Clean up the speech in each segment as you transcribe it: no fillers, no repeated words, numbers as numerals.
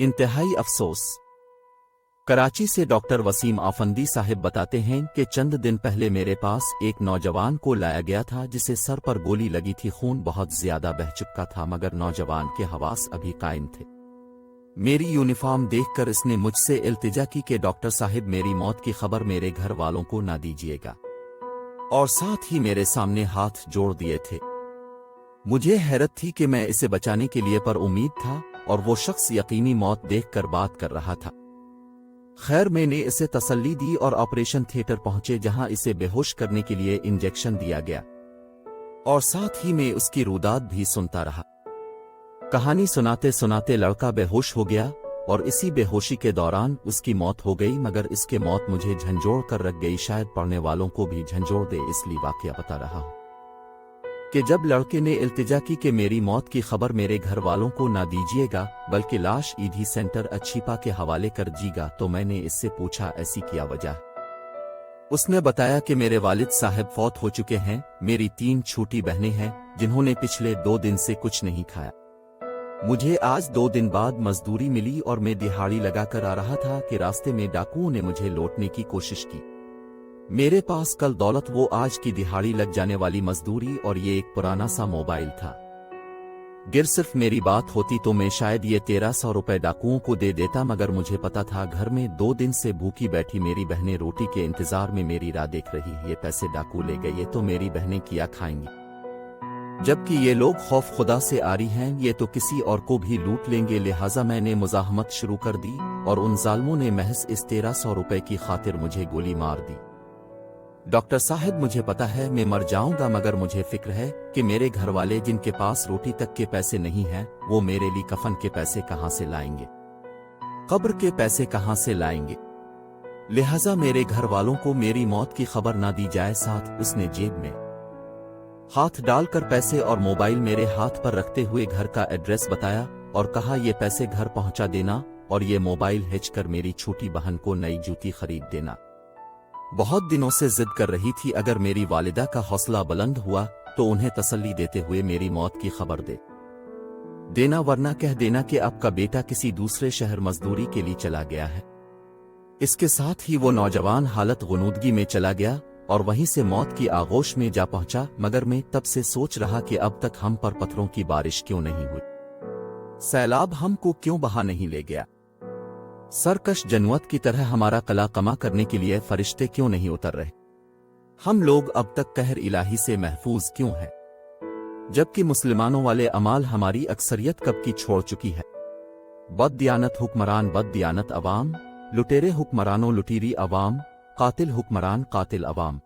انتہائی افسوس۔ کراچی سے ڈاکٹر وسیم آفندی صاحب بتاتے ہیں کہ چند دن پہلے میرے پاس ایک نوجوان کو لایا گیا تھا جسے سر پر گولی لگی تھی، خون بہت زیادہ بہہ چکا تھا مگر نوجوان کے حواس ابھی قائم تھے۔ میری یونیفارم دیکھ کر اس نے مجھ سے التجا کی کہ ڈاکٹر صاحب میری موت کی خبر میرے گھر والوں کو نہ دیجیے گا، اور ساتھ ہی میرے سامنے ہاتھ جوڑ دیے تھے۔ مجھے حیرت تھی کہ میں اسے بچانے کے لیے پر امید تھا اور وہ شخص یقینی موت دیکھ کر بات کر رہا تھا۔ خیر میں نے اسے تسلی دی اور آپریشن تھیٹر پہنچے جہاں اسے بے ہوش کرنے کے لیے انجیکشن دیا گیا، اور ساتھ ہی میں اس کی روداد بھی سنتا رہا۔ کہانی سناتے سناتے لڑکا بے ہوش ہو گیا اور اسی بے ہوشی کے دوران اس کی موت ہو گئی، مگر اس کے موت مجھے جھنجھوڑ کر رکھ گئی، شاید پڑھنے والوں کو بھی جھنجھوڑ دے، اس لیے واقعہ بتا رہا ہوں کہ جب لڑکے نے التجا کی کہ میری موت کی خبر میرے گھر والوں کو نہ دیجیے گا بلکہ لاش ایدھی سینٹر اچھیپا کے حوالے کر جی گا، تو میں نے اس سے پوچھا ایسی کیا وجہ۔ اس نے بتایا کہ میرے والد صاحب فوت ہو چکے ہیں، میری 3 چھوٹی بہنیں ہیں جنہوں نے پچھلے 2 دن سے کچھ نہیں کھایا۔ مجھے آج 2 دن بعد مزدوری ملی اور میں دہاڑی لگا کر آ رہا تھا کہ راستے میں ڈاکوؤں نے مجھے لوٹنے کی کوشش کی۔ میرے پاس کل دولت وہ آج کی دہاڑی لگ جانے والی مزدوری اور یہ ایک پرانا سا موبائل تھا۔ گر صرف میری بات ہوتی تو میں شاید یہ 1300 روپے ڈاکوؤں کو دے دیتا، مگر مجھے پتا تھا گھر میں 2 دن سے بھوکی بیٹھی میری بہنیں روٹی کے انتظار میں میری راہ دیکھ رہی، یہ پیسے ڈاکو لے گئے تو میری بہنیں کیا کھائیں گی؟ جبکہ یہ لوگ خوف خدا سے آری ہیں، یہ تو کسی اور کو بھی لوٹ لیں گے، لہٰذا میں نے مزاحمت شروع کر دی اور ان ظالموں نے محض اس 1300 روپے کی خاطر مجھے گولی مار دی۔ ڈاکٹر صاحب مجھے پتا ہے میں مر جاؤں گا، مگر مجھے فکر ہے کہ میرے گھر والے جن کے پاس روٹی تک کے پیسے نہیں ہیں وہ میرے لیے کفن کے پیسے کہاں سے لائیں گے، قبر کے پیسے کہاں سے لائیں گے، لہٰذا میرے گھر والوں کو میری موت کی خبر نہ دی جائے۔ ساتھ اس نے جیب میں ہاتھ ڈال کر پیسے اور موبائل میرے ہاتھ پر رکھتے ہوئے گھر کا ایڈریس بتایا اور کہا یہ پیسے گھر پہنچا دینا اور یہ موبائل ہیچ کر میری چھوٹی بہن کو نئی جوتی خرید دینا۔ بہت دنوں سے ضد کر رہی تھی، اگر میری والدہ کا حوصلہ بلند ہوا تو انہیں تسلی دیتے ہوئے میری موت کی خبر دے دینا، ورنہ کہہ دینا کہ آپ کا بیٹا کسی دوسرے شہر مزدوری کے لیے چلا گیا ہے۔ اس کے ساتھ ہی وہ نوجوان حالت غنودگی میں چلا گیا اور وہیں سے موت کی آغوش میں جا پہنچا، مگر میں تب سے سوچ رہا کہ اب تک ہم پر پتھروں کی بارش کیوں نہیں ہوئی، سیلاب ہم کو کیوں بہا نہیں لے گیا، سرکش جنوت کی طرح ہمارا قلع کما کرنے کے لیے فرشتے کیوں نہیں اتر رہے، ہم لوگ اب تک قہر الہی سے محفوظ کیوں ہیں، جبکہ مسلمانوں والے اعمال ہماری اکثریت کب کی چھوڑ چکی ہے۔ بد دیانت حکمران بد دیانت عوام، لٹیرے حکمرانوں لٹیری عوام، قاتل حکمران قاتل عوام۔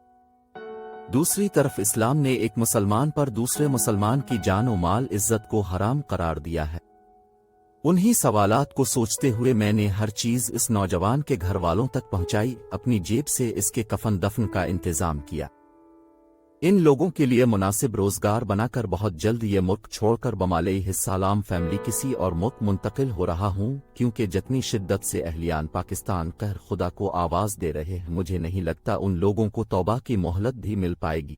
دوسری طرف اسلام نے ایک مسلمان پر دوسرے مسلمان کی جان و مال عزت کو حرام قرار دیا ہے۔ انہی سوالات کو سوچتے ہوئے میں نے ہر چیز اس نوجوان کے گھر والوں تک پہنچائی، اپنی جیب سے اس کے کفن دفن کا انتظام کیا، ان لوگوں کے لیے مناسب روزگار بنا کر بہت جلد یہ ملک چھوڑ کر بمعلیہ السلام فیملی کسی اور ملک منتقل ہو رہا ہوں، کیونکہ جتنی شدت سے اہلیان پاکستان قہر خدا کو آواز دے رہے ہیں، مجھے نہیں لگتا ان لوگوں کو توبہ کی مہلت بھی مل پائے گی۔